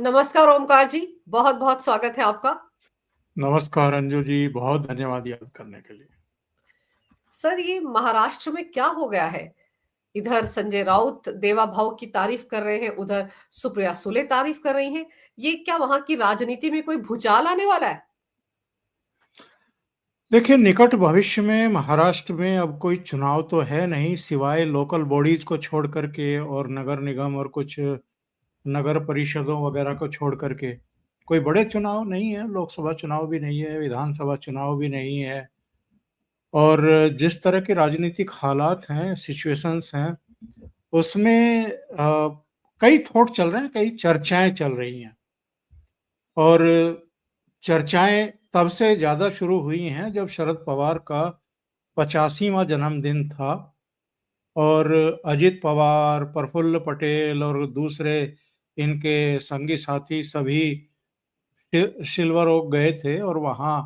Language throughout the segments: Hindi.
नमस्कार ओमकार जी, बहुत-बहुत स्वागत है आपका। नमस्कार अंजू जी, बहुत धन्यवाद याद करने के लिए। सर ये महाराष्ट्र में क्या हो गया है? इधर संजय राउत देवा भाव की तारीफ कर रहे हैं, उधर सुप्रिया सुले तारीफ कर रही हैं। ये क्या वहां की राजनीति में कोई भूचाल आने वाला है? देखिए, निकट भविष्य में महाराष्ट्र में अब कोई चुनाव तो है नहीं, सिवाय लोकल बॉडीज को छोड़ करके और नगर निगम और कुछ नगर परिषदों वगैरह को छोड़ करके कोई बड़े चुनाव नहीं है। लोकसभा चुनाव भी नहीं है, विधानसभा चुनाव भी नहीं है। और जिस तरह के राजनीतिक हालात हैं, सिचुएशंस हैं, उसमें कई थॉट चल रहे हैं, कई चर्चाएं चल रही हैं। और चर्चाएं तब से ज्यादा शुरू हुई हैं जब शरद पवार का 85वां जन्मदिन था और अजित पवार, प्रफुल्ल पटेल और दूसरे इनके संगी साथी सभी सिल्वर ओक गए थे और वहां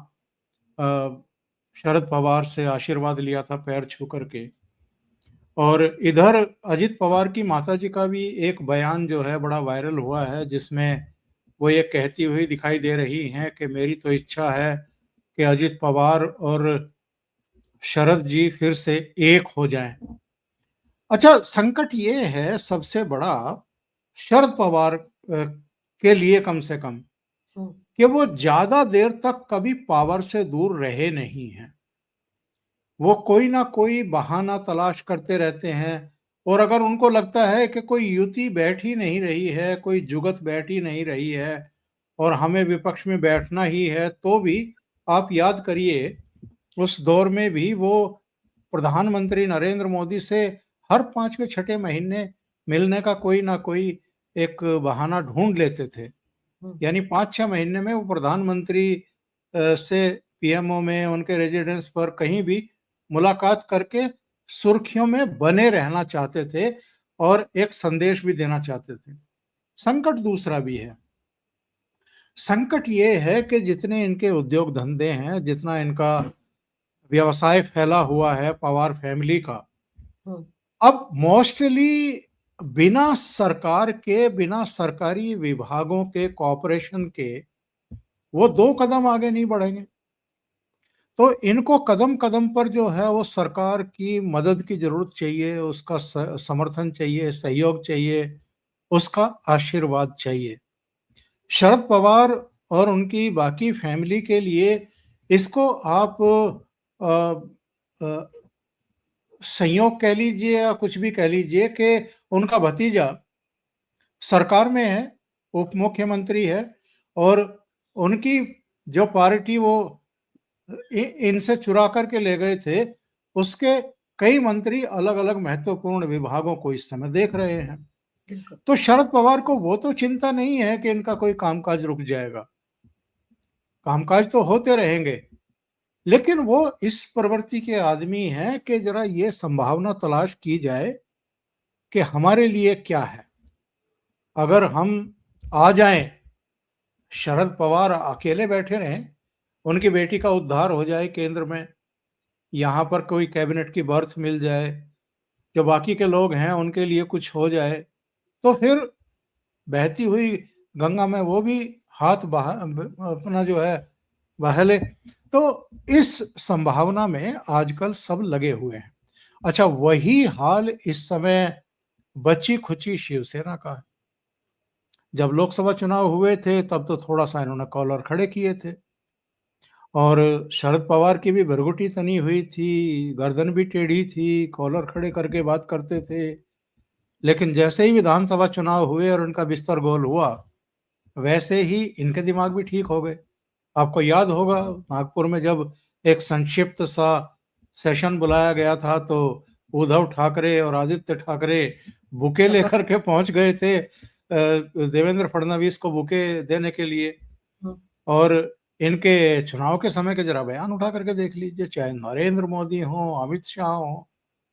शरद पवार से आशीर्वाद लिया था पैर छू करके। और इधर अजित पवार की माताजी का भी एक बयान जो है बड़ा वायरल हुआ है, जिसमें वो ये कहती हुई दिखाई दे रही हैं कि मेरी तो इच्छा है कि अजित पवार और शरद जी फिर से एक हो जाएं। अच्छा, संकट ये है सबसे बड़ा शरद पवार के लिए कम से कम हम्म, कि वो ज्यादा देर तक कभी पावर से दूर रहे नहीं हैं। वो कोई ना कोई बहाना तलाश करते रहते हैं। और अगर उनको लगता है कि कोई युति बैठ ही नहीं रही है, कोई जुगत बैठ ही नहीं रही है और हमें विपक्ष में बैठना ही है, तो भी आप याद करिए उस दौर में भी वो प्रधानमंत्री नरेंद्र मोदी से हर 5वें 6ठे महीने मिलने का कोई ना कोई एक बहाना ढूंढ लेते थे। हम्म, यानी 5-6 महीने में वो प्रधानमंत्री से पीएमओ में उनके रेजिडेंस पर कहीं भी मुलाकात करके सुर्खियों में बने रहना चाहते थे और एक संदेश भी देना चाहते थे। संकट दूसरा भी है। संकट ये है कि जितने इनके उद्योग धंधे हैं, जितना इनका व्यवसाय फैला हुआ है पवार फैमिली का, हम्म, अब मोस्टली बिना सरकार के, बिना सरकारी विभागों के, कॉरपोरेशन के वो 2 कदम आगे नहीं बढ़ेंगे। तो इनको कदम कदम पर जो है वो सरकार की मदद की जरूरत चाहिए, उसका समर्थन चाहिए, सहयोग चाहिए, उसका आशीर्वाद चाहिए। शरद पवार और उनकी बाकी फैमिली के लिए इसको आप अ, संयोग कह लीजिए या कुछ भी कह लीजिए कि उनका भतीजा सरकार में है, उप मुख्यमंत्री है और उनकी जो पार्टी वो इनसे चुरा करके ले गए थे, उसके कई मंत्री अलग अलग महत्वपूर्ण विभागों को इस समय देख रहे हैं। बिल्कुल। तो शरद पवार को वो तो चिंता नहीं है कि इनका कोई कामकाज रुक जाएगा। कामकाज तो होते रहेंगे, लेकिन वो इस प्रवृत्ति के आदमी हैं कि जरा ये संभावना तलाश की जाए कि हमारे लिए क्या है। अगर हम आ जाएं, शरद पवार अकेले बैठे रहें, उनकी बेटी का उद्धार हो जाए केंद्र में, यहाँ पर कोई कैबिनेट की बर्थ मिल जाए, जो बाकी के लोग हैं उनके लिए कुछ हो जाए, तो फिर बहती हुई गंगा में वो भी हाथ अपना जो है बहा ले। तो इस संभावना में आजकल सब लगे हुए हैं। अच्छा, वही हाल इस समय बची खुची शिवसेना का है। जब लोकसभा चुनाव हुए थे तब तो थोड़ा सा इन्होंने कॉलर खड़े किए थे और शरद पवार की भी भरगुटी तनी हुई थी, गर्दन भी टेढ़ी थी, कॉलर खड़े करके बात करते थे। लेकिन जैसे ही विधानसभा चुनाव हुए और उनका बिस्तर गोल हुआ, वैसे ही इनके दिमाग भी ठीक हो गए। आपको याद होगा नागपुर में जब एक संक्षिप्त सा सेशन बुलाया गया था तो उद्धव ठाकरे और आदित्य ठाकरे बुके शपथ। लेकर के पहुंच गए थे देवेंद्र फडणवीस को बुके देने के लिए। हम्म, और इनके चुनाव के समय के जरा बयान उठा करके देख लीजिए, चाहे नरेंद्र मोदी हो, अमित शाह हो,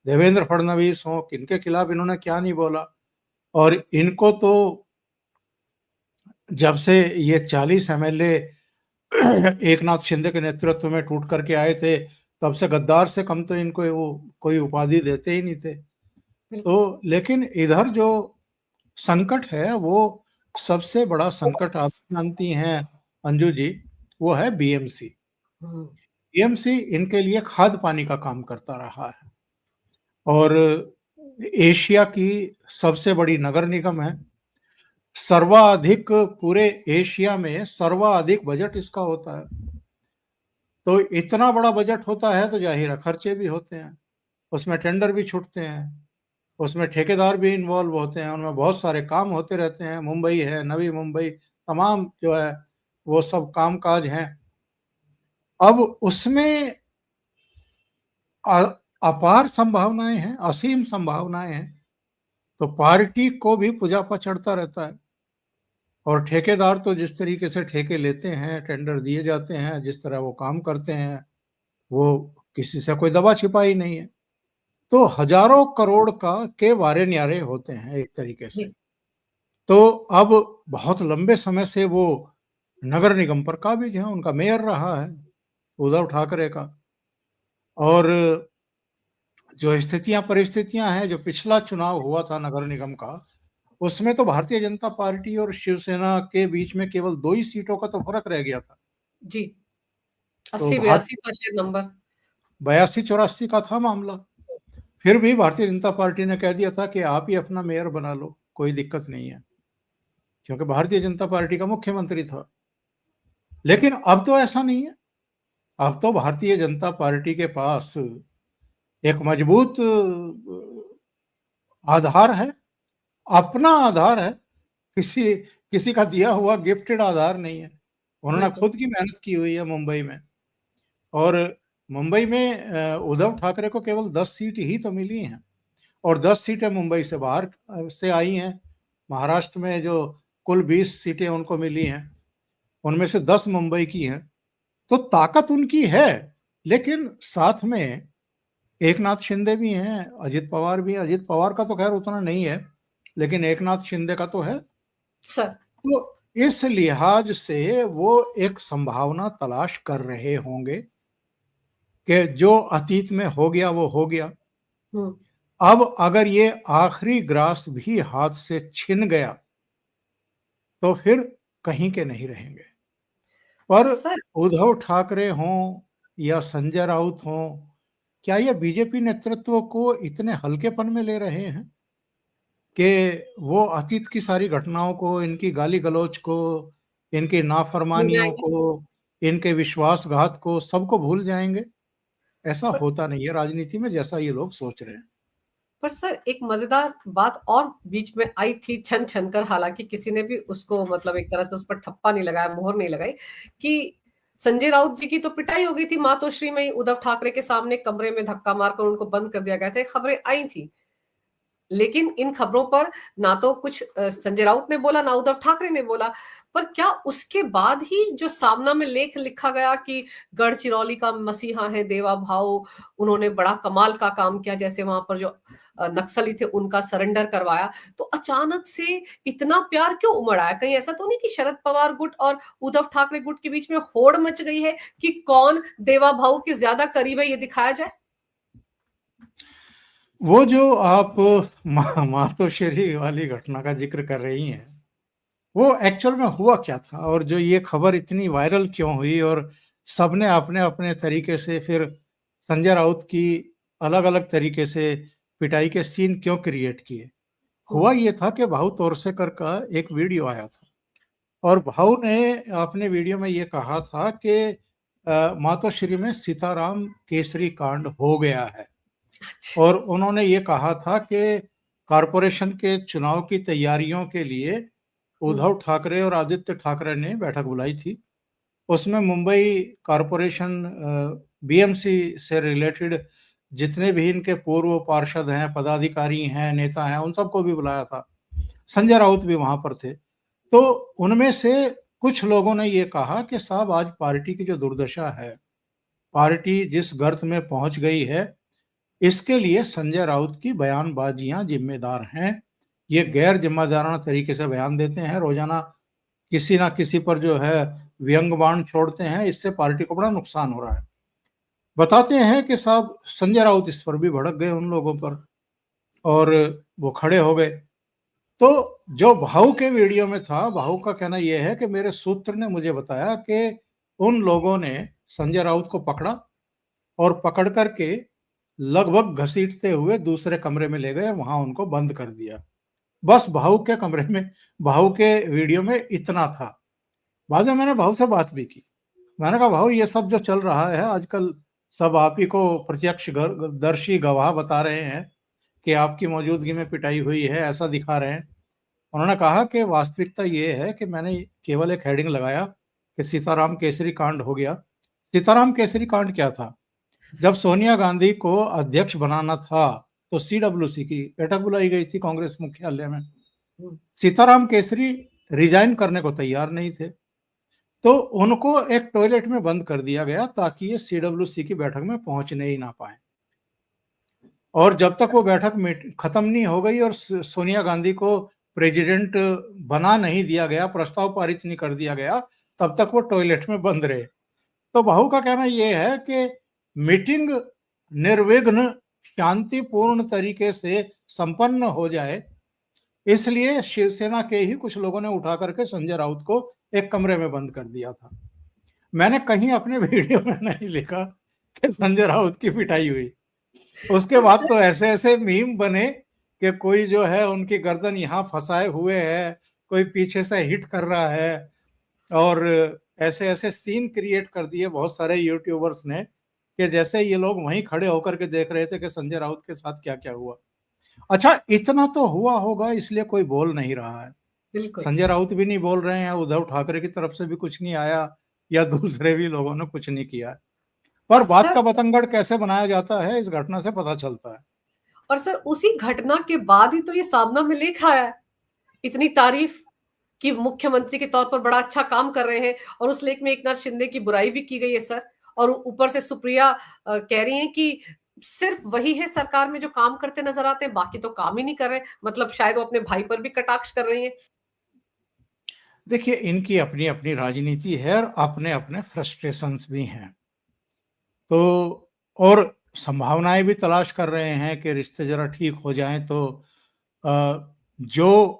देवेंद्र फडणवीस हो, किनके खिलाफ इन्होंने क्या नहीं बोला। और इनको तो जब से ये 40 एमएलए एक नाथ शिंदे के नेतृत्व में टूट करके आए थे, तब से गद्दार से कम तो इनको वो कोई उपाधि देते ही नहीं थे। बिल्कुल। तो लेकिन इधर जो संकट है वो सबसे बड़ा संकट आप जानती हैं अंजू जी, वो है बीएमसी। हम्म। बीएमसी इनके लिए खाद पानी का काम करता रहा है और एशिया की सबसे बड़ी नगर निगम है। सर्वाधिक पूरे एशिया में सर्वाधिक बजट इसका होता है। तो इतना बड़ा बजट होता है तो जाहिर है खर्चे भी होते हैं, उसमें टेंडर भी छूटते हैं, उसमें ठेकेदार भी इन्वॉल्व होते हैं, उनमें बहुत सारे काम होते रहते हैं। मुंबई है, नवी मुंबई, तमाम जो है वो सब काम काज हैं। अब उसमें अपार संभावनाएं हैं, असीम संभावनाएं हैं। तो पार्टी को भी पुजापा चढ़ता रहता है और ठेकेदार तो जिस तरीके से ठेके लेते हैं, टेंडर दिए जाते हैं, जिस तरह वो काम करते हैं, वो किसी से कोई दबा छिपाई नहीं है। तो हजारों करोड़ का के वारे न्यारे होते हैं एक तरीके से। जी। तो अब बहुत लंबे समय से वो नगर निगम पर काबिज है, उनका मेयर रहा है उद्धव ठाकरे का। और जो स्थितियां परिस्थितियां हैं, जो पिछला चुनाव हुआ था नगर निगम का, उसमें तो भारतीय जनता पार्टी और शिवसेना के बीच में केवल 2 ही सीटों का तो फर्क रह गया था। जी। तो 80-82 था शायद नंबर। 82-84 का था मामला। फिर भी भारतीय जनता पार्टी ने कह दिया था कि आप ही अपना मेयर बना लो, कोई दिक्कत नहीं है, क्योंकि भारतीय जनता पार्टी का मुख्यमंत्री था। लेकिन अब तो ऐसा नहीं है। अब तो भारतीय जनता पार्टी के पास एक मजबूत आधार है, अपना आधार है। किसी किसी का दिया हुआ गिफ्टेड आधार नहीं है। उन्होंने बिल्कुल। खुद की मेहनत की हुई है मुंबई में। और मुंबई में उद्धव ठाकरे को केवल 10 सीट ही तो मिली हैं और 10 सीटें मुंबई से बाहर से आई हैं। महाराष्ट्र में जो कुल 20 सीटें उनको मिली हैं, उनमें से 10 मुंबई की हैं। तो ताकत उनकी है, लेकिन साथ में एकनाथ शिंदे भी हैं, अजित पवार भी हैं। अजित पवार का तो खैर उतना नहीं है, लेकिन एकनाथ शिंदे का तो है। सर। तो इस लिहाज से वो एक संभावना तलाश कर रहे होंगे कि जो अतीत में हो गया वो हो गया। हम्म। अब अगर ये आखिरी ग्रास भी हाथ से छिन गया तो फिर कहीं के नहीं रहेंगे। पर सर। उद्धव ठाकरे हों या संजय राउत हों, क्या ये बीजेपी नेतृत्व को इतने हल्केपन में ले रहे हैं कि वो अतीत की सारी घटनाओं को, इनकी गाली गलौज को, इनकी भूल नाफरमानियों जाएंगे। को, इनके विश्वासघात को, सबको भूल जाएंगे? ऐसा पर होता नहीं है राजनीति में जैसा ये लोग सोच रहे हैं। पर सर, एक मजेदार बात और बीच में आई थी छन छन कर, हालांकि किसी ने भी उसको मतलब एक तरह से उस पर ठप्पा नहीं लगाया, मोहर नहीं लगाई, कि संजय राउत जी की तो पिटाई हो गई थी मातोश्री में ही, उद्धव ठाकरे के सामने कमरे में धक्का मारकर उनको बंद कर दिया गया था, खबरें आई थी। लेकिन इन खबरों पर ना तो कुछ संजय राउत ने बोला, ना उद्धव ठाकरे ने बोला। पर क्या उसके बाद ही जो सामना में लेख लिखा गया कि गढ़चिरौली का मसीहा है देवा भाव, उन्होंने बड़ा कमाल का काम किया, जैसे वहां पर जो नक्सली थे उनका सरेंडर करवाया, तो अचानक से इतना प्यार क्यों उमड़ आया? कहीं ऐसा तो नहीं कि शरद पवार गुट और उद्धव ठाकरे गुट के बीच में होड़ मच गई है कि कौन देवा भाव के ज्यादा करीब है, ये दिखाया जाए? वो जो आप मातोश्री वाली घटना का जिक्र कर रही हैं, वो एक्चुअल में हुआ क्या था और जो ये खबर इतनी वायरल क्यों हुई और सबने अपने अपने तरीके से फिर संजय राउत की अलग अलग तरीके से पिटाई के सीन क्यों क्रिएट किए? हुआ ये था कि भाऊ तोरसेकर का एक वीडियो आया था और भाऊ ने अपने वीडियो में ये कहा था कि मातोश्री में सीताराम केसरी कांड हो गया है। अच्छा। और उन्होंने ये कहा था कि कॉरपोरेशन के चुनाव की तैयारियों के लिए हम्म। उद्धव ठाकरे और आदित्य ठाकरे ने बैठक बुलाई थी। उसमें मुंबई कॉरपोरेशन बीएमसी से रिलेटेड जितने भी इनके पूर्व पार्षद हैं, पदाधिकारी हैं, नेता हैं, उन सबको भी बुलाया था। संजय राउत भी वहां पर थे। तो उनमें से कुछ लोगों ने ये कहा कि साहब आज पार्टी की जो दुर्दशा है, पार्टी जिस गर्त में पहुंच गई है, इसके लिए संजय राउत की बयानबाजियां जिम्मेदार हैं। ये गैर जिम्मेदाराना तरीके से बयान देते हैं, रोजाना किसी ना किसी पर जो है व्यंग बाण छोड़ते हैं, इससे पार्टी को बड़ा नुकसान हो रहा है। बताते हैं कि साहब संजय राउत इस पर भी भड़क गए उन लोगों पर और वो खड़े हो गए। तो जो भाऊ के वीडियो में था, भाऊ का कहना यह है कि मेरे सूत्र ने मुझे बताया कि उन लोगों ने संजय राउत को पकड़ा और पकड़ करके लगभग घसीटते हुए दूसरे कमरे में ले गए, वहां उनको बंद कर दिया। बस भाऊ के कमरे में, भाऊ के वीडियो में इतना था। बाद में मैंने भाऊ से बात भी की। मैंने कहा भाऊ, ये सब जो चल रहा है आजकल, सब आप ही को प्रत्यक्षदर्शी गवाह बता रहे हैं कि आपकी मौजूदगी में पिटाई हुई है, ऐसा दिखा रहे हैं। उन्होंने कहा कि वास्तविकता ये है कि मैंने केवल एक हेडिंग लगाया कि सीताराम केसरी कांड हो गया। सीताराम केसरी कांड क्या था? जब सोनिया गांधी को अध्यक्ष बनाना था तो सीडब्ल्यूसी की बैठक बुलाई गई थी कांग्रेस मुख्यालय में। सीताराम केसरी रिजाइन करने को तैयार नहीं थे, तो उनको एक टॉयलेट में बंद कर दिया गया ताकि ये सीडब्ल्यूसी की बैठक में पहुंचने ही ना पाए। और जब तक वो बैठक खत्म नहीं हो गई और सोनिया गांधी को प्रेसिडेंट बना नहीं दिया गया, प्रस्ताव पारित नहीं कर दिया गया, तब तक वो टॉयलेट में बंद रहे। तो भाऊ का कहना यह है कि मीटिंग निर्विघ्न शांतिपूर्ण तरीके से संपन्न हो जाए, इसलिए शिवसेना के ही कुछ लोगों ने उठा करके संजय राउत को एक कमरे में बंद कर दिया था। मैंने कहीं अपने वीडियो में नहीं लिखा कि संजय राउत की पिटाई हुई। उसके बाद तो ऐसे ऐसे मीम बने कि कोई जो है उनकी गर्दन यहाँ फंसाए हुए है, कोई पीछे से हिट कर रहा है, और ऐसे ऐसे सीन क्रिएट कर दिए बहुत सारे यूट्यूबर्स ने कि जैसे ये लोग वहीं खड़े होकर के देख रहे थे कि संजय राउत के साथ क्या क्या हुआ। अच्छा, इतना तो हुआ होगा इसलिए कोई बोल नहीं रहा है। बिल्कुल। संजय राउत भी नहीं बोल रहे हैं, उद्धव ठाकरे की तरफ से भी कुछ नहीं आया, या दूसरे भी लोगों ने कुछ नहीं किया। पर और बात सर का बतंगड़ कैसे बनाया जाता है, इस घटना से पता चलता है। और सर उसी घटना के बाद ही तो ये सामना में लेख आया है। इतनी तारीफ कि मुख्यमंत्री के तौर पर बड़ा अच्छा काम कर रहे हैं, और उस लेख में एकनाथ शिंदे की बुराई भी की गई है सर। और ऊपर से सुप्रिया कह रही हैं कि सिर्फ वही है सरकार में जो काम करते नजर आते हैं, बाकी तो काम ही नहीं कर रहे। मतलब शायद वो अपने भाई पर भी कटाक्ष कर रही हैं। देखिए, इनकी अपनी अपनी राजनीति है और अपने अपने फ्रस्ट्रेशंस भी हैं। तो और संभावनाएं भी तलाश कर रहे हैं कि रिश्ते जरा ठीक हो जाएं, तो जो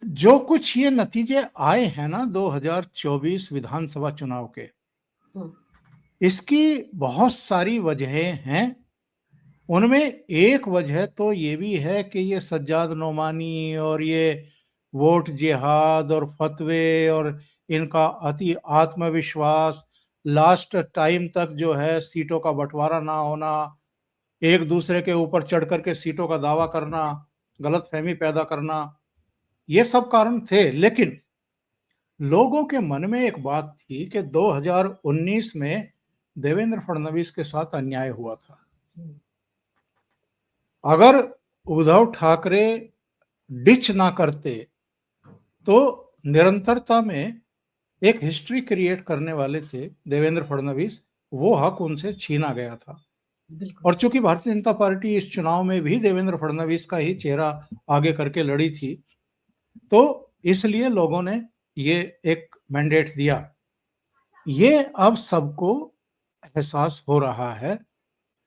जो कुछ ये नतीजे आए हैं ना 2024 विधानसभा चुनाव के, इसकी बहुत सारी वजहें हैं। उनमें एक वजह तो ये भी है कि ये सज्जाद नोमानी और ये वोट जिहाद और फतवे और इनका अति आत्मविश्वास, लास्ट टाइम तक जो है सीटों का बंटवारा ना होना, एक दूसरे के ऊपर चढ़ करके सीटों का दावा करना, गलतफहमी पैदा करना, ये सब कारण थे। लेकिन लोगों के मन में एक बात थी कि 2019 में देवेंद्र फडणवीस के साथ अन्याय हुआ था। अगर उद्धव ठाकरे डिच ना करते तो निरंतरता में एक हिस्ट्री क्रिएट करने वाले थे देवेंद्र फडणवीस, वो हक उनसे छीना गया था। और चूंकि भारतीय जनता पार्टी इस चुनाव में भी देवेंद्र फडणवीस का ही चेहरा आगे करके लड़ी थी, तो इसलिए लोगों ने ये एक मैंडेट दिया। ये अब सबको एहसास हो रहा है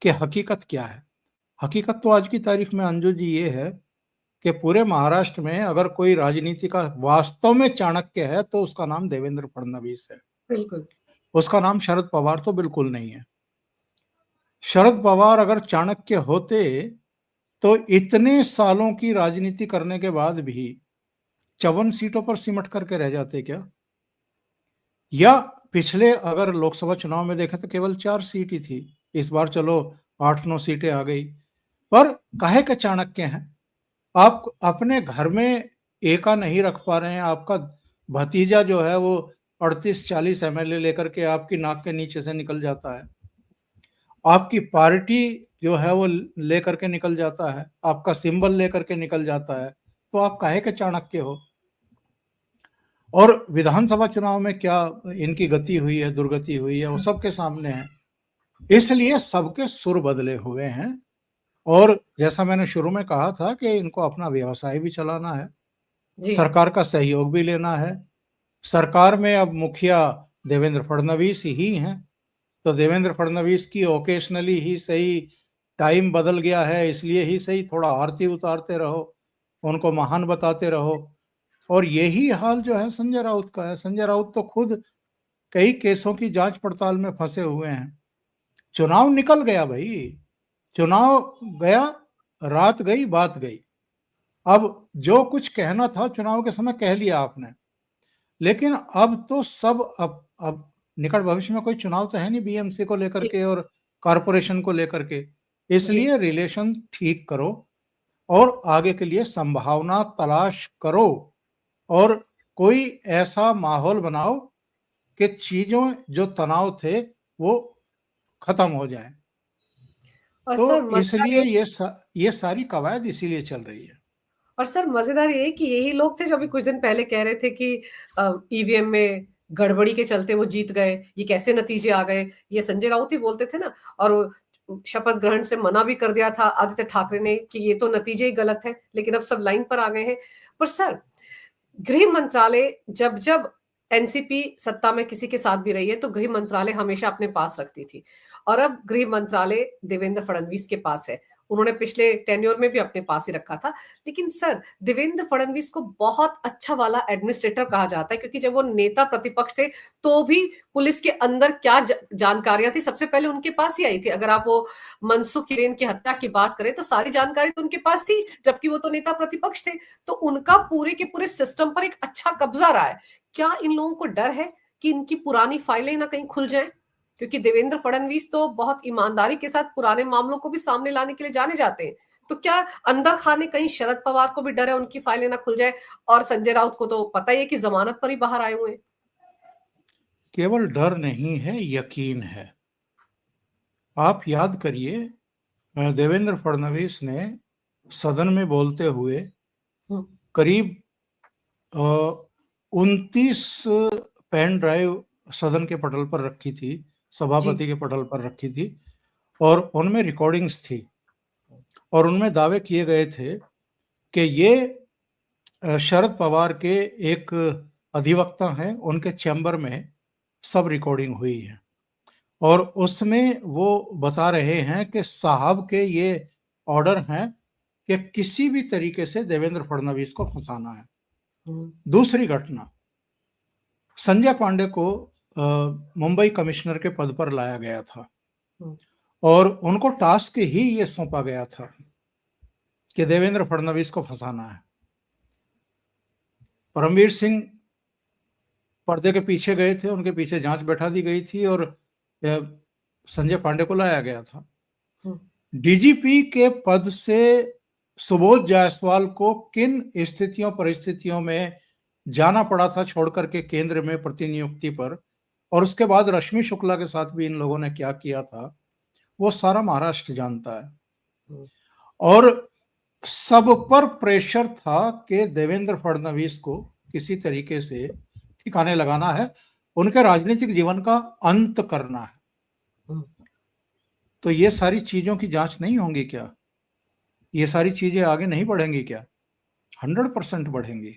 कि हकीकत क्या है। हकीकत तो आज की तारीख में अंजू जी ये है कि पूरे महाराष्ट्र में अगर कोई राजनीति का वास्तव में चाणक्य है तो उसका नाम देवेंद्र फडणवीस है। बिल्कुल। उसका नाम शरद पवार तो बिल्कुल नहीं है। शरद पवार अगर चाणक्य होते तो इतने सालों की राजनीति करने के बाद भी 54 सीटों पर सिमट करके रह जाते क्या? या पिछले अगर लोकसभा चुनाव में देखें तो केवल 4 सीट ही थी, इस बार चलो 8-9 सीटें आ गई। पर काहे के चाणक्य हैं? आप अपने घर में एका नहीं रख पा रहे हैं, आपका भतीजा जो है वो 38-40 एमएलए लेकर के आपकी नाक के नीचे से निकल जाता है, आपकी पार्टी जो है वो लेकर के निकल जाता है, आपका सिंबल लेकर के निकल जाता है, तो आप काहे के चाणक्य हो? और विधानसभा चुनाव में क्या इनकी गति हुई है, दुर्गति हुई है, वो सबके सामने है। इसलिए सबके सुर बदले हुए हैं। और जैसा मैंने शुरू में कहा था कि इनको अपना व्यवसाय भी चलाना है, सरकार का सहयोग भी लेना है। सरकार में अब मुखिया देवेंद्र फडणवीस ही हैं, तो देवेंद्र फडणवीस की ओकेशनली ही सही टाइम बदल गया है इसलिए ही सही थोड़ा आरती उतारते रहो, उनको महान बताते रहो। और यही हाल जो है संजय राउत का है। संजय राउत तो खुद कई केसों की जांच पड़ताल में फंसे हुए हैं। चुनाव निकल गया भाई, चुनाव गया, रात गई बात गई। अब जो कुछ कहना था चुनाव के समय कह लिया आपने, लेकिन अब तो सब अब निकट भविष्य में कोई चुनाव तो है नहीं बीएमसी को लेकर जी, के और कारपोरेशन को लेकर के, जी। इसलिए रिलेशन ठीक करो और आगे के लिए संभावना तलाश करो और कोई ऐसा माहौल बनाओ कि चीजों जो तनाव थे वो खत्म हो जाए। और तो सर मज़ेदार इसलिए ये ये सारी कवायद इसीलिए चल रही है। और सर मज़ेदार ये है कि यही लोग थे जो अभी कुछ दिन पहले कह रहे थे कि ईवीएम में गड़बड़ी के चलते वो जीत गए, ये कैसे नतीजे आ गए? ये संजय राउत ही बोलते थे ना। और वो शपथ ग्रहण से मना भी कर दिया था आदित्य ठाकरे ने कि ये तो नतीजे ही गलत हैं, लेकिन अब सब लाइन पर आ गए हैं। पर सर, गृह मंत्रालय जब-जब एनसीपी सत्ता में किसी के साथ भी रही है, तो गृह मंत्रालय हमेशा अपने पास रखती थी। और अब गृह मंत्रालय देवेंद्र फडणवीस के पास है। उन्होंने पिछले टेन्योर में भी अपने पास ही रखा था। लेकिन सर, देवेंद्र फडणवीस को बहुत अच्छा वाला एडमिनिस्ट्रेटर कहा जाता है, क्योंकि जब वो नेता प्रतिपक्ष थे, तो भी पुलिस के अंदर क्या जानकारियाँ थी, सबसे पहले उनके पास ही आई थी। अगर आप वो मनसुख हिरेन की हत्या की बात करें, तो सारी जानकारी तो उनके पास थी, जबकि वो तो नेता प्रतिपक्ष थे। तो उनका पूरे के पूरे सिस्टम पर एक अच्छा कब्जा रहा है। क्या इन लोगों को डर है कि इनकी पुरानी फाइलें ना कहीं खुल जाएं? क्योंकि देवेंद्र फडणवीस तो बहुत ईमानदारी के साथ पुराने मामलों को भी सामने लाने के लिए जाने जाते हैं। तो क्या अंदर खाने कहीं शरद पवार को भी डर है उनकी फाइलें ना खुल जाए? और संजय राउत को तो पता ही है कि जमानत पर ही बाहर आए हुए हैं। केवल डर नहीं है, यकीन है। आप याद करिए, देवेंद्र फडणवीस ने सदन में बोलते हुए हम्म, करीब 29 पेन ड्राइव सदन के पटल पर रखी थी, जी। सभापति के पटल पर रखी थी, और उनमें रिकॉर्डिंग्स थी और उनमें दावे किए गए थे कि ये शरद पवार के एक अधिवक्ता हैं, उनके चैम्बर में सब रिकॉर्डिंग हुई है और उसमें वो बता रहे हैं कि साहब के ये ऑर्डर हैं कि किसी भी तरीके से देवेंद्र फडणवीस को फंसाना है। हम्म, दूसरी घटना, संजय पांडे को मुंबई कमिश्नर के पद पर लाया गया था हम्म, और उनको टास्क ही ये सौंपा गया था कि देवेंद्र फडणवीस को फंसाना है। परमवीर सिंह पर्दे के पीछे गए थे, उनके पीछे जांच बैठा दी गई थी और संजय पांडे को लाया गया था। हम्म, डीजीपी के पद से सुबोध जायसवाल को किन स्थितियों परिस्थितियों में जाना पड़ा था छोड़ करके केंद्र में प्रतिनियुक्ति पर, और उसके बाद रश्मि शुक्ला के साथ भी इन लोगों ने क्या किया था, वो सारा महाराष्ट्र जानता है। हम्म, और सब पर प्रेशर था कि देवेंद्र फडणवीस को किसी तरीके से ठिकाने लगाना है, उनके राजनीतिक जीवन का अंत करना है। हम्म। तो ये सारी चीजों की जांच नहीं होंगी क्या? ये सारी चीजें आगे नहीं बढ़ेंगी क्या? 100% बढ़ेंगी।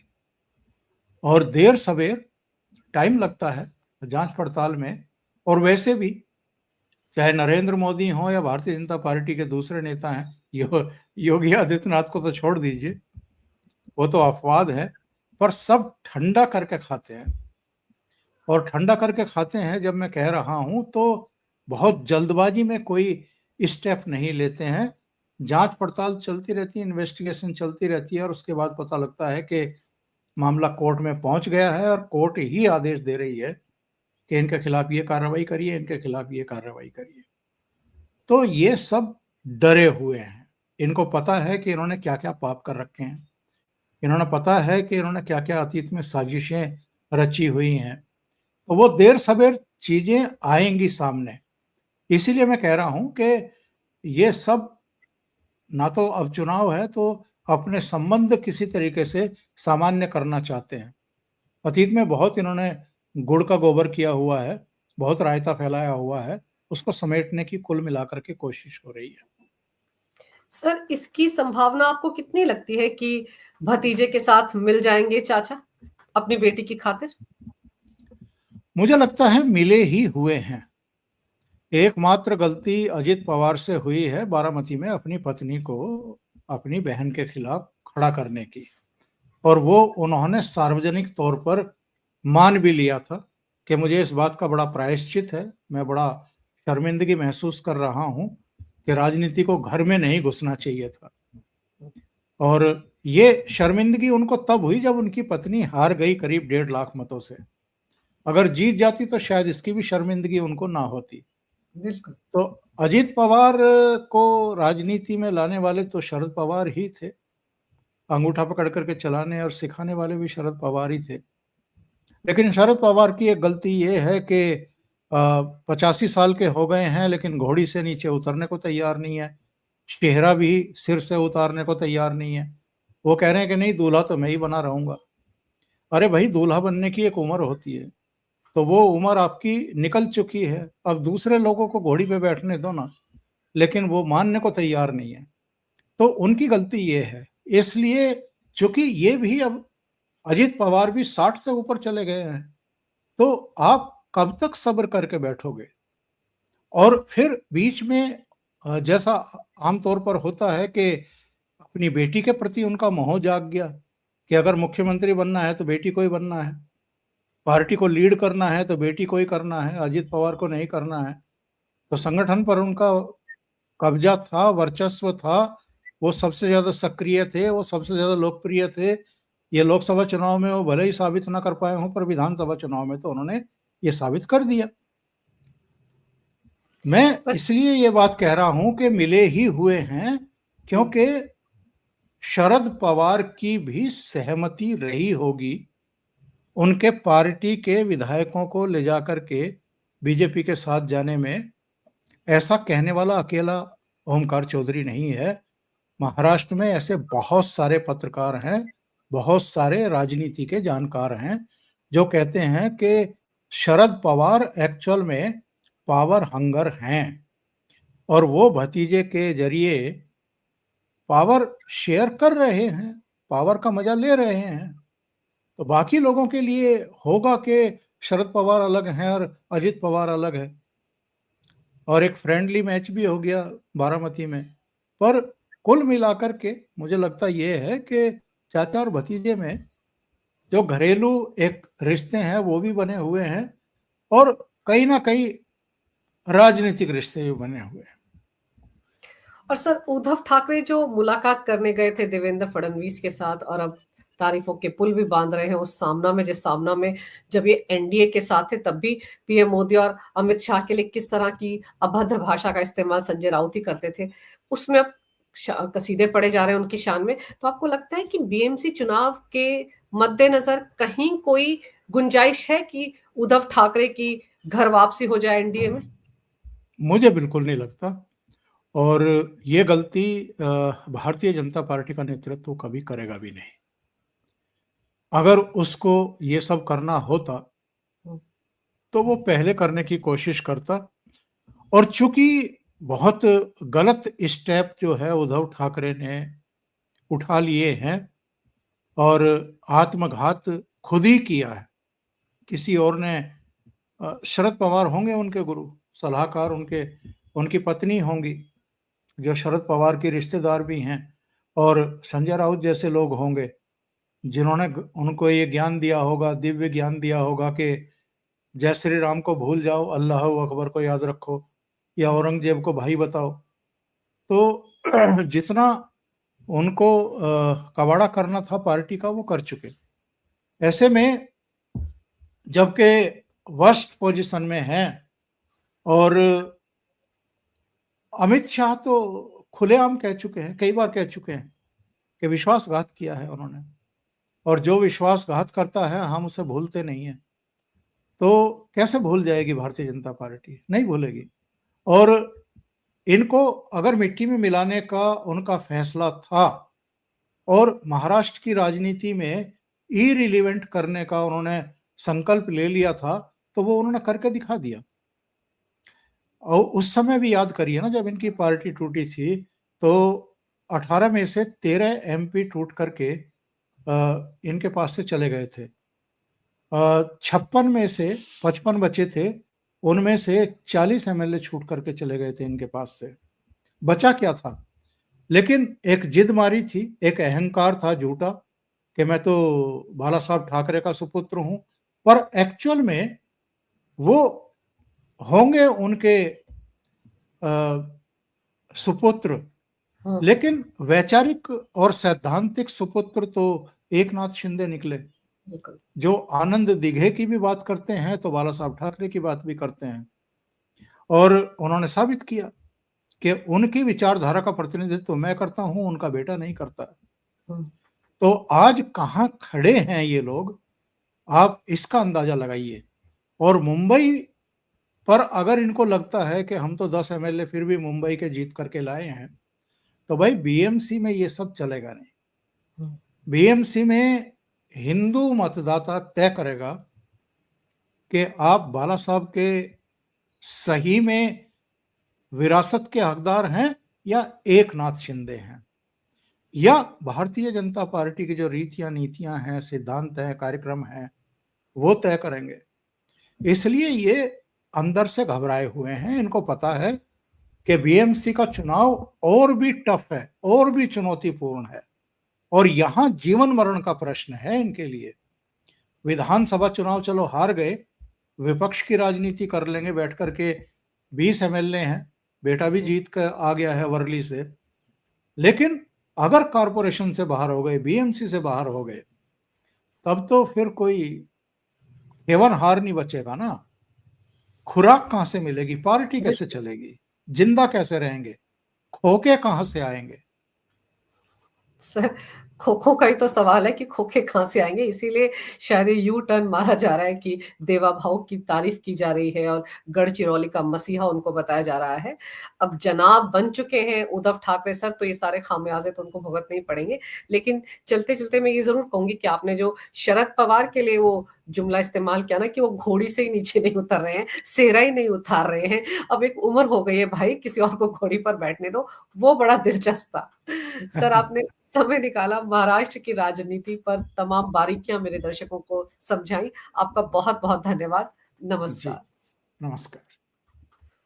और देर सवेर टाइम लगता है जांच पड़ताल में। और वैसे भी चाहे नरेंद्र मोदी हो या भारतीय जनता पार्टी के दूसरे नेता हैं, योगी आदित्यनाथ को तो छोड़ दीजिए, वो तो अपवाद है, पर सब ठंडा करके खाते हैं। और ठंडा करके खाते हैं जब मैं कह रहा हूं तो बहुत जल्दबाजी में कोई स्टेप नहीं लेते हैं। जांच पड़ताल चलती रहती है, इन्वेस्टिगेशन चलती रहती है और उसके बाद पता लगता है कि मामला कोर्ट में पहुंच गया है और कोर्ट ही आदेश दे रही है कि इनके खिलाफ ये कार्रवाई करिए, इनके खिलाफ ये कार्रवाई करिए। तो ये सब डरे हुए हैं। इनको पता है कि इन्होंने क्या क्या पाप कर रखे हैं, इन्होंने पता है कि इन्होंने क्या क्या अतीत में साजिशें रची हुई हैं। तो वो देर सवेर चीजें आएंगी सामने। इसीलिए मैं कह रहा हूं कि ये सब, ना तो अब चुनाव है तो अपने संबंध किसी तरीके से सामान्य करना चाहते हैं। अतीत में बहुत इन्होंने गुड़ का गोबर किया हुआ है, बहुत रायता फैलाया हुआ है, उसको समेटने की कुल मिलाकर के कोशिश हो रही है। सर, इसकी संभावना आपको कितनी लगती है कि भतीजे के साथ मिल जाएंगे चाचा अपनी बेटी की खातिर? मुझे लगता है मिले ही हुए हैं। एकमात्र गलती अजित पवार से हुई है बारामती में अपनी पत्नी को अपनी बहन के खिलाफ खड़ा करने की, और वो उन्होंने सार्वजनिक तौर पर मान भी लिया था कि मुझे इस बात का बड़ा प्रायश्चित है, मैं बड़ा शर्मिंदगी महसूस कर रहा हूं कि राजनीति को घर में नहीं घुसना चाहिए था। और ये शर्मिंदगी उनको तब हुई जब उनकी पत्नी हार गई करीब 1.5 लाख मतों से। अगर जीत जाती तो शायद इसकी भी शर्मिंदगी उनको ना होती। बिल्कुल। तो अजित पवार को राजनीति में लाने वाले तो शरद पवार ही थे, अंगूठा पकड़ करके चलाने और सिखाने वाले भी शरद पवार ही थे। लेकिन शरद पवार की एक गलती ये है कि 85 साल के हो गए हैं लेकिन घोड़ी से नीचे उतरने को तैयार नहीं है, चेहरा भी सिर से उतारने को तैयार नहीं है। वो कह रहे हैं कि नहीं, दूल्हा तो मैं ही बना रहूंगा। अरे भाई, दूल्हा बनने की एक उम्र होती है, तो वो उम्र आपकी निकल चुकी है, अब दूसरे लोगों को घोड़ी पे बैठने दो ना। लेकिन वो मानने को तैयार नहीं है, तो उनकी गलती ये है। इसलिए चूंकि ये भी अब अजित पवार भी 60 से ऊपर चले गए हैं, तो आप कब तक सब्र करके बैठोगे? और फिर बीच में जैसा आमतौर पर होता है कि अपनी बेटी के प्रति उनका मोह जाग गया कि अगर मुख्यमंत्री बनना है तो बेटी को ही बनना है, पार्टी को लीड करना है तो बेटी को ही करना है, अजित पवार को नहीं करना है। तो संगठन पर उनका कब्जा था, वर्चस्व था, वो सबसे ज्यादा सक्रिय थे, वो सबसे ज्यादा लोकप्रिय थे। ये लोकसभा चुनाव में वो भले ही साबित ना कर पाए हों, पर विधानसभा चुनाव में तो उन्होंने ये साबित कर दिया। मैं पर इसलिए ये बात कह रहा हूं कि मिले ही हुए हैं, क्योंकि शरद पवार की भी सहमति रही होगी उनके पार्टी के विधायकों को ले जाकर के बीजेपी के साथ जाने में। ऐसा कहने वाला अकेला ओमकार चौधरी नहीं है, महाराष्ट्र में ऐसे बहुत सारे पत्रकार हैं, बहुत सारे राजनीति के जानकार हैं जो कहते हैं कि शरद पवार एक्चुअल में पावर हंगर हैं और वो भतीजे के जरिए पावर शेयर कर रहे हैं, पावर का मजा ले रहे हैं। तो बाकी लोगों के लिए होगा कि शरद पवार अलग हैं और अजित पवार अलग है, और एक फ्रेंडली मैच भी हो गया बारामती में। पर कुल मिलाकर के मुझे लगता यह है कि चाचा और भतीजे में जो घरेलू एक रिश्ते हैं वो भी बने हुए हैं, और कहीं ना कहीं राजनीतिक रिश्ते भी बने हुए हैं। और सर, उद्धव ठाकरे जो मुलाकात करने गए थे देवेंद्र फडणवीस के साथ और अब तारीफों के पुल भी बांध रहे हैं उस सामना में, जिस सामना में जब ये एनडीए के साथ थे तब भी पीएम मोदी और अमित शाह के लिए किस तरह की अभद्र भाषा का इस्तेमाल संजय राउत ही करते थे, उसमें अब कसीदे पड़े जा रहे हैं उनकी शान में। तो आपको लगता है कि बीएमसी चुनाव के मद्देनजर कहीं कोई गुंजाइश है कि उद्धव ठाकरे की घर वापसी हो जाए एनडीए में? मुझे बिल्कुल नहीं लगता, और ये गलती भारतीय जनता पार्टी का नेतृत्व कभी करेगा भी नहीं। अगर उसको ये सब करना होता तो वो पहले करने की कोशिश करता, और चूंकि बहुत गलत स्टेप जो है उद्धव ठाकरे ने उठा लिए हैं और आत्मघात खुद ही किया है, किसी और ने शरद पवार होंगे उनके गुरु सलाहकार, उनके उनकी पत्नी होंगी जो शरद पवार की रिश्तेदार भी हैं, और संजय राउत जैसे लोग होंगे जिन्होंने उनको ये ज्ञान दिया होगा, दिव्य ज्ञान दिया होगा कि जय श्री राम को भूल जाओ, अल्लाह अकबर को याद रखो, या औरंगजेब को भाई बताओ। तो जितना उनको कबाड़ा करना था पार्टी का वो कर चुके। ऐसे में जबकि वर्स्ट पोजीशन में हैं, और अमित शाह तो खुलेआम कह चुके हैं, कई बार कह चुके हैं कि विश्वासघात किया है उन्होंने, और जो विश्वासघात करता है हम उसे भूलते नहीं हैं। तो कैसे भूल जाएगी भारतीय जनता पार्टी? नहीं भूलेगी। और इनको अगर मिट्टी में मिलाने का उनका फैसला था और महाराष्ट्र की राजनीति में इरिलीवेंट करने का उन्होंने संकल्प ले लिया था, तो वो उन्होंने करके दिखा दिया। और उस समय भी याद करिए ना, जब इनकी पार्टी टूटी थी तो 18 में से 13 एमपी टूट करके इनके पास से चले गए थे। 56 में से 55 बचे थे, उनमें से 40 एमएलए छूट करके चले गए थे इनके पास से। बचा क्या था? लेकिन एक जिद मारी थी, एक अहंकार था झूठा कि मैं तो बाला साहब ठाकरे का सुपुत्र हूं, पर एक्चुअल में वो होंगे उनके सुपुत्र, हुँ, लेकिन वैचारिक और सैद्धांतिक सुपुत्र तो एकनाथ शिंदे निकले, बिल्कुल। जो आनंद दिघे की भी बात करते हैं तो बाला साहब ठाकरे की बात भी करते हैं। और उन्होंने साबित किया कि उनकी विचारधारा का प्रतिनिधित्व मैं करता हूं, उनका बेटा नहीं करता। हुँ, तो आज कहां खड़े हैं ये लोग, आप इसका अंदाजा लगाइए। और मुंबई पर अगर इनको लगता है कि हम तो 10 एमएलए फिर भी मुंबई के जीत करके लाए हैं, तो भाई बीएमसी में ये सब चलेगा नहीं। हुँ, बीएमसी में हिंदू मतदाता तय करेगा कि आप बाला साहब के सही में विरासत के हकदार हैं या एकनाथ शिंदे हैं, या भारतीय जनता पार्टी की जो रीतियां नीतियां हैं, सिद्धांत हैं, कार्यक्रम हैं, वो तय करेंगे। इसलिए ये अंदर से घबराए हुए हैं। इनको पता है कि बीएमसी का चुनाव और भी टफ है, और भी चुनौतीपूर्ण है, और यहां जीवन मरण का प्रश्न है इनके लिए। विधानसभा चुनाव चलो हार गए, विपक्ष की राजनीति कर लेंगे बैठ करके, 20 एमएलए हैं, बेटा भी हुँ, जीत कर आ गया है वर्ली से। लेकिन अगर कारपोरेशन से बाहर हो गए, बीएमसी से बाहर हो गए, तब तो फिर कोई हेवन हार नहीं बचेगा ना। खुराक कहां से मिलेगी, पार्टी कैसे बिल्कुल। चलेगी, जिंदा कैसे रहेंगे, खोके कहां से आएंगे? सर, खो-खो का ही तो सवाल है कि खोखे कहाँ से आएँगे, इसीलिए शायद ये यू टर्न मारा जा रहा है कि देवा भाऊ की तारीफ़ की जा रही है और गढ़चिरौली का मसीहा उनको बताया जा रहा है। अब जनाब बन चुके हैं उद्धव ठाकरे सर, तो ये सारे खामियाज़े तो उनको भुगतने ही पड़ेंगे। लेकिन चलते-चलते मैं ये ज़रूर कहूँगी कि आपने जो शरद पवार के लिए वो जुमला इस्तेमाल किया ना कि वो घोड़ी से ही नीचे नहीं उतर रहे हैं, सेहरा ही नहीं उतार रहे हैं। अब एक उम्र हो गई है भाई, किसी और को घोड़ी पर बैठने दो, वो बड़ा दिलचस्प था। सर आपने समय निकाला, महाराष्ट्र की राजनीति पर तमाम बारीकियाँ मेरे दर्शकों को समझाई। आपका बहुत-बहुत धन्यवाद। जी, नमस्कार। नमस्कार।